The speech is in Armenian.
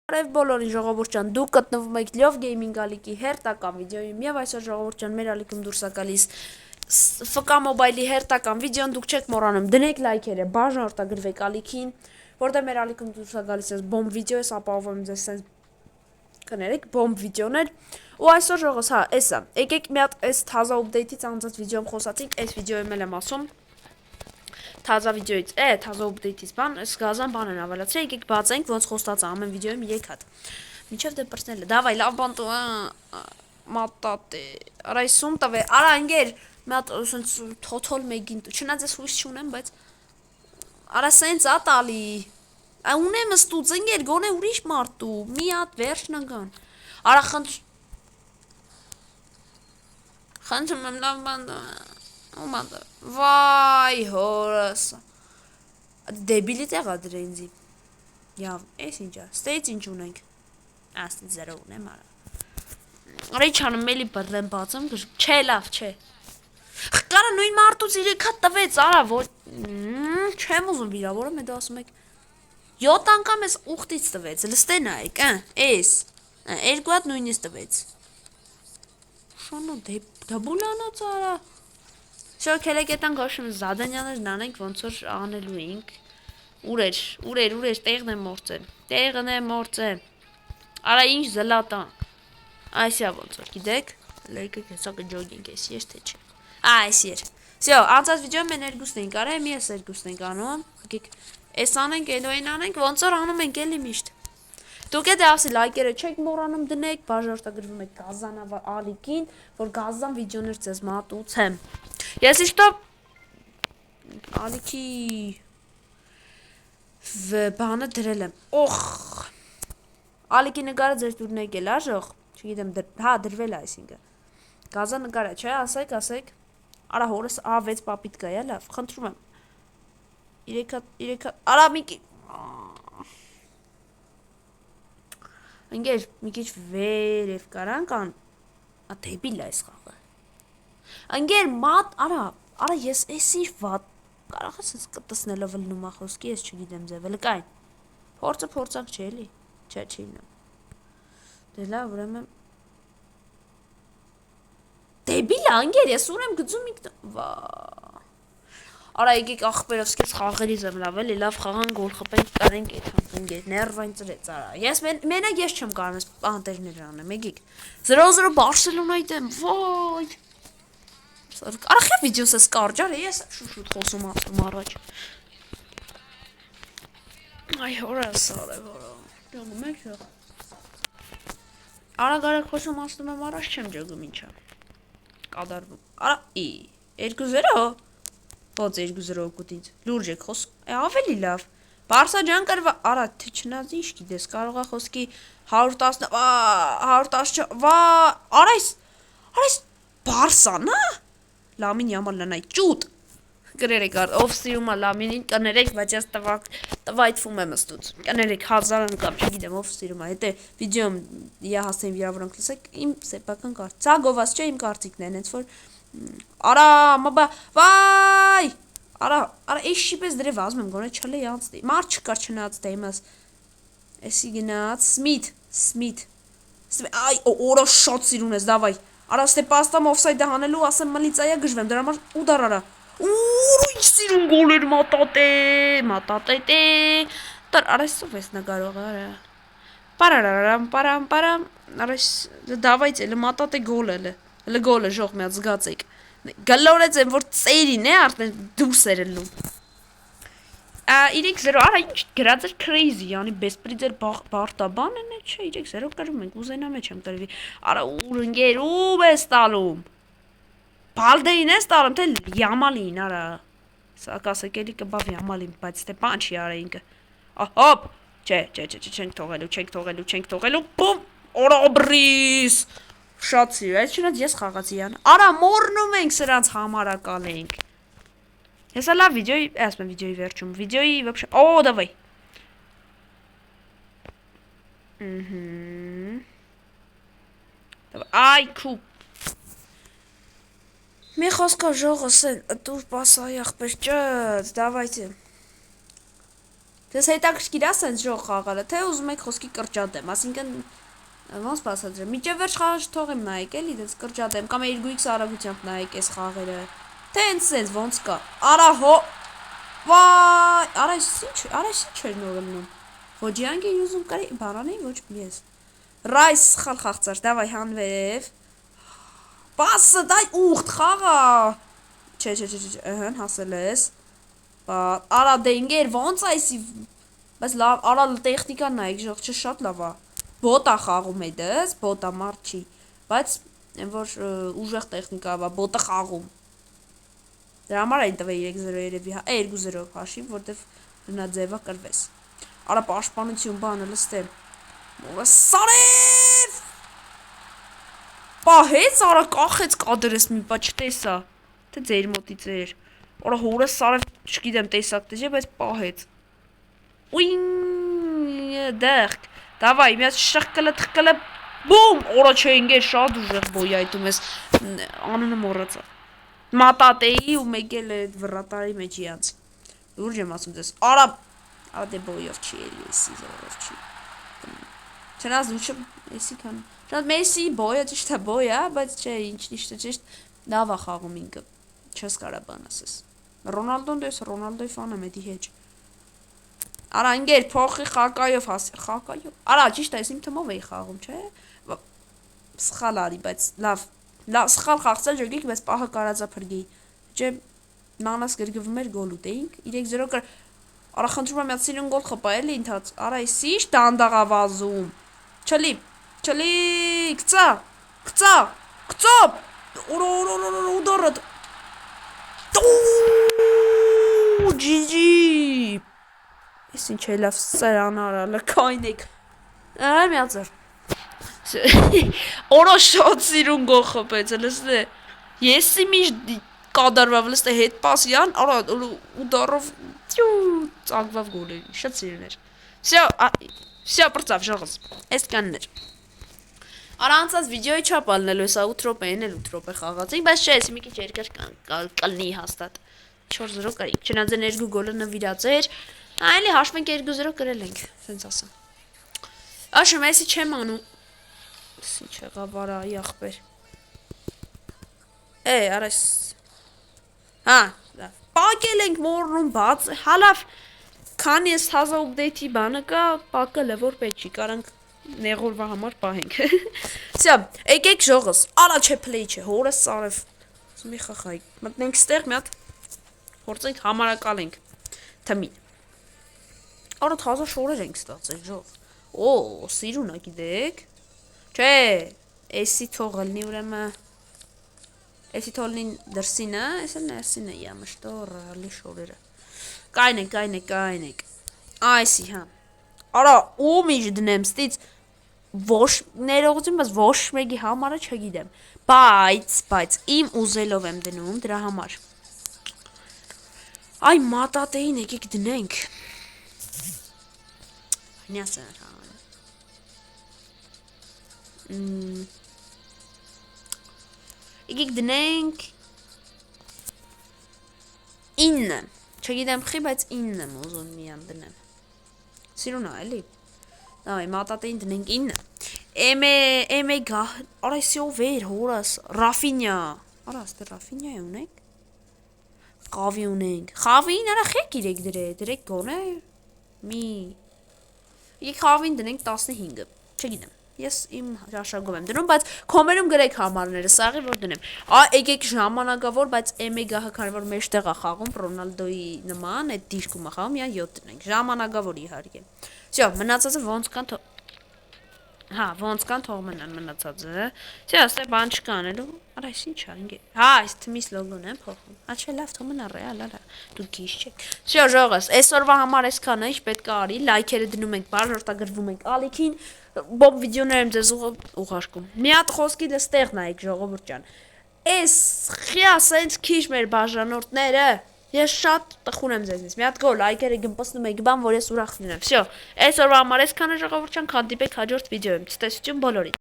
Արև բոլորին ժողովուրդ ջան, դուք գտնվում եք Լյով Գեյմինգ ալիքի հերթական վիդեոյում եւ այսօր ժողովուրդ ջան մեր ալիքում դուրս է գալիս FK Mobile-ի հերթական վիդեոն, դուք չեք մոռանում դնեք լայքերը, բաժանորդագրվեք ալիքին, որտեղ մեր ալիքում դուրս է գալիս այս բոմբ վիդեո, ես ապահովում եմ ձեզ sense կներեք բոմբ վիդեոներ ու այսօր ժողովուրդ, հա, էսա, եկեք մի հատ այս թազա update-ից անցած վիդեոում խոսացինք, այս վիդեոյում էլ եմ ասում Թազա վիդեոից, թազա update-ից բան, այս գազան բան են ավելացրել, եկեք բացենք, ոնց խոստաց է ամեն վիդեոյում 3 հատ։ Մինչև դե պրծնելը, դավայ, լավ բան տու, մատատե, արա սում տվե, արա ընգեր, մի հատ սենց թոթոլ մեկին տու, չնայած ես հույս չունեմ, բայց արա սենց ա տալի, ունեմ ստուց ընգեր, գոնե ուրիշ մարդ տու, մի հատ վերջն ընգան, արա խնդրում եմ լավ բան տու, վայ հորս դեբիլի տեղա դրա ինձի Եավ, ես ինչա, ստեից ինչ ունենք Աստի զերո ունեմ արա Արի չանում մելի բրլեմ բացեմ Չէ լավ, չէ Կարա նույն մարդուց 3 հատ տվեց արա Չեմ ուզում վիրավորում է դա ասում եք 7 անգամ ես ուղտից տվեց Լստեն այք, ես 2 հատ նույնից տվեց Շանո դբուլանոց արա Շո քելեկետան գոշում զադանյաներ նանենք ոնց որ անելու ենք Ուրեր տեղն է մորցել Արա ինչ զլատան Այսյա ոնց որ գիտեք Լերկեք հեսա կջոգենք ես ես թե չէ Այս եր Սյո անցած վիդեոյում են երկուսն ենք արա մի ես երկուսն ենք անում Էս անենք էլոյին անենք ոնց որ անում ենք էլի միշտ Դուք էդ ասի լայքերը չեք մոռանում դնեք բաժանորդագրվում եք գազան ալիքին որ գազան վիդեոներ ձեզ մատուցեմ Ես իշտո ալիքի բանը դրել եմ Օխ Ալիքի նկարը ձեր տուրն եկել աժող Չգիտեմ հա դրվել է այսինքն Գազա նկարը չէ ասեք Արա հորս A6 պապիտ կա լավ խնդրում եմ 3 հատ Արա մի Ընկեր մի քիչ վերև կարանք դեբիլ է այս խաղը Ընկեր մատ Արա ես էս ինչ վատ Կարող ես ես կտսնելով լնում ախոսքի ես չգիտեմ ձև լկայն Փորձը փորձանք չէ էլի Չէ չի լնում Դե լավ ուրեմն Դեբիլ է ընկեր ես ուր եմ գծում Վա Արա եկեք ախպերովսկես խաղերից եմ լավ էլի լավ խաղան գոլ խփենք կարենք այդքան ընկեր ներվային ծրեց արա Ես մենակ ես չեմ կարող այս պանտերներ անեմ եկեք 0-0 Բարսելոնայի դեմ վայ Արա խե վիդեոս ես կարճ արա ես շուշուտ խոսում ասում առաջ Այ հորս արա հորա Ճոգում եք չէ Արա գարակ խոսում ասում եմ առաջ չեմ ճոգում ինչա Կադարվում Արա 2-0 Ոնց 2-0 կուտից լուրջ եք խոսում ավելի լավ Բարսա ջան կրվա Արա թե չնայած ինչ գիտես կարող է խոսքի 110 110 վա Արա այս Բարսան է Լամին Յամալն այ ճուտ Կներեք ով սիրում է Լամինին կներեք բայց ես տվայթվում եմ ստուց կներեք 1000 անգամ չգիտեմ ով սիրում է հետո վիդեոյում я հասցեմ վիրավորանք լսեք իմ սեփական կարծիք Ցա գովաս չէ իմ կարծիքն են հենց որ Արա մաբա վայ Արա էշի պես դրև ասում եմ գոնե չլի անցնի մարդ չկար չնայած դեմս Էսի գնաց Սմիթ Այ օրա շատ սիրուն ես դավայ Արա ստե պաստամ օֆսայդը հանելու ասեմ մլիցայա գժվեմ դրա համար ուդար արա Ինչ սիրուն գոլեր մատատե Տար արեսով ես նկարող արա Պարարարամ Արես դավայց էլը մատատե գոլ էլը Հլը գոլը ժող միած զգացեք Գլորեց եմ որ ծերին է արդեն դուրս էր ելնում 3-0 արա ինչ գրած էր crazy յանի բեսպրիձեր բարտաբան են չէ 3-0 կրում ենք ուզենա մեջ եմ կրվի Արա ուր ընկեր ում ես տալում Բալդեին ես տալում թե Յամալին արա Սա կասեք էլի կբավ Յամալին բայց թե պանչի արա ինքը Հոպ Չէ չենք թողելու Բում Օրոբրիս Շատ սիրո այս չնայած ես խաղացի յան Արա մոռնում ենք սրանց համարակալ ենք Հեսա լավ վիդեոյի ասում եմ վիդեոյի վերջում Վիդեոյի вообще Օ դավայ Այ քու Մի խոսքով ժողս են դուր պասայի ախպեր ճըց Դավայցի Դες հետաքրքիր է սենց ժող խաղալը, թե ուզում եք խոսքի կրճատեմ, ասինքն ոնց բացատրեմ։ Միջև վերջ խաղը չթողեմ նայեք էլի, դες կրճատեմ կամ 2x արագությամբ նայեք այս խաղերը։ Թե հենց սենց ոնց կա։ Արա հո վայ, արա ինչ էր նորմնում։ Ոչ յանքի ուզում կարի բարանի ոչ ես։ Ռայս սխալ խաղցար, դավայ հանվև։ Պասը դայ ուխտ խաղա։ Չէ, ըհն հասել ես։ Արա դե ինգեր ոնց այսի բայց լավ, արա տեխնիկան նայեք, ժող չէ շատ լավ է։ Բոտա խաղում է դες, բոտա մարդ չի, բայց այն որ ուժեղ տեխնիկա է, բոտը խաղում։ Դրա համար այն տվել 3-0 երևի, 2-0 հաշիվ, որտեվ նա ձևա կրվես։ Արա պաշտպանություն բանը լստեմ։ Սարև։ Պահեց, արա կախեց կադրես մի պա չտեսա, թե ձեր մոտից էր։ Արա հորը սարև չգիտեմ տեսակ դեժե, բայց պահեց։ Ուին դեղք, դավայ, միած շղկլը թղկլը, բում, որա չէ ինգեր շատ ուժեղ բոյայտում ես, անունը մորացա։ Մատատեի ու մեկել է վրատարի մեջ իանց։ Ուրջ եմ ասում ձեզ, արա դե բոյով չի էլի, եսի զորով չի։ Չնազ ուշը, եսի կան, շատ մեսի բոյը ճիշտ է բոյա, բայց չէ, ինչն ճիշտ լավ է խաղում ինքը, չես կարա բան ասես։ Ռոնալդոն դես, Ռոնալդոյ ֆան եմ էդի հետ։ Արա ինգեր փոխի խակայով հասել, խակայով։ Արա ճիշտ է, ես իմ թմով էի խաղում, չէ։ Սխալ արի, բայց լավ սխալ խաղցել ջրգիք, բայց պահը կարածա փրգեի։ Չէ, նանաս գրգվում էր գոլ ուտեինք, 3-0 կար։ Արա խնդրում եմ միած սիրուն գոլ խփա էլի ինթաց։ Արա էսի ինչ դանդաղա վազում։ Չլի, կծա։ Ուդորդ։ GG։ Ես ինչ է լավ սրան արալը կայնեք։ Միածր։ Օրո շատ սիրուն գոլ խփեց, լսե։ Եսի միշտ կադարվավ լսե հետ պասյան, արա ուդարով ծագվավ գոլի, շատ սիրուն էր։ Всё, պրծավ ժողս, ես կաններ։ Արա անցած վիդեոյի չապ ալնելու ես, 8 րոպեին էլ 8 րոպե խաղացինք, բայց չէ, ես մի քիչ երկար կլնի հաստատ։ 4-0 կարի, չնայած 2 գոլը նվիրած էր, այլի հաշվենք 2-0 կրել ենք, սենց ասա։ Աշում, եսի չեմ անում։ Ինչ եղավ արա, ախպեր։ Արես։ Հա, պակել ենք մորնում բաց, հալավ, քան ես հազա ուպդեյթի բանը կա, պակել է, որ պետ չի, կարանք նեղորվա համար պահենք։ Սյա, եկեք ժողս, արա չէ պլեյ չէ, հորս սարև, մի խախայք, մտնենք ստեղ մի հատ, հորցենք համարակալ ենք, թմին։ Արա թազա շորեր ենք ստացել ժող, սիրուն ա գիտեք, չէ, էսի թողլնի ուրեմը, էսի թողլնին դրսինը, էսը ներսինը յամշտոր ռալի շորերը, կայնեք, այսի հա, արա ում իջ դնեմ ստից, ոչ ներողություն, բայց ոչ մեկի համարը չգիտեմ, բայց իմ ուզելով եմ դնում դրա համար, այ մատատեին եկեք դնենք, նյասն եկեք դնենք 9, չգիտեմ խի, բայց 9 եմ ուզում միան դնեմ, սիրուն է, էլի, դավայ, մատատեին դնենք 9, էմե գահ, արա եսի ով էր, հորաս, Ռաֆինյա, արա աստե Ռաֆինյա է ունենք, խավի ունենք, խավին արա խեք իրեք դրեք գոն է, եք խավին դնենք 15, չգիտեմ, ես իմ հաշագով եմ դնում, բայց կոմերում գրեք համարները, սաղի որ դնեմ, եկեք ժամանակավոր, բայց էմե գահը քանի որ մեջտեղ է խաղում, Ռոնալդոյի նման, այդ դիրքում է խաղում, միան 7 դնենք, ժամանակավոր իհարկե, Всё, մնացածը ոնց կան ոնց կան թող մնան մնացածը, Всё, աստե բան չկա անելու, արա այս ինչ ա, այս թմիս լոգոն եմ փոխում, չէ լավ թող մնա ռեալ, արա, դուք գիշ չեք, Всё, ժողս, այսօրվա համար այսքանը ինչ պետք է արի, լայքերը դնում ենք, բաժարտագրվում ենք ալիքին, բոբ վիդեոներ եմ ձեզ ուղարկում, մի հատ խոսքի դստեղ նայեք ժողովուրդ ջան, այս խիա սենց քիչ մեր բաժանորդները Ես շատ տխուր եմ ձեզնից, մի հատ գոլ, լայքերը գմպսնում եք բան, որ ես ուրախ լինեմ, Всё, այսօրվա համար այսքանը ժողովուրդ ջան, հանդիպենք հաջորդ վիդեոյում, ցտեսություն բոլորին։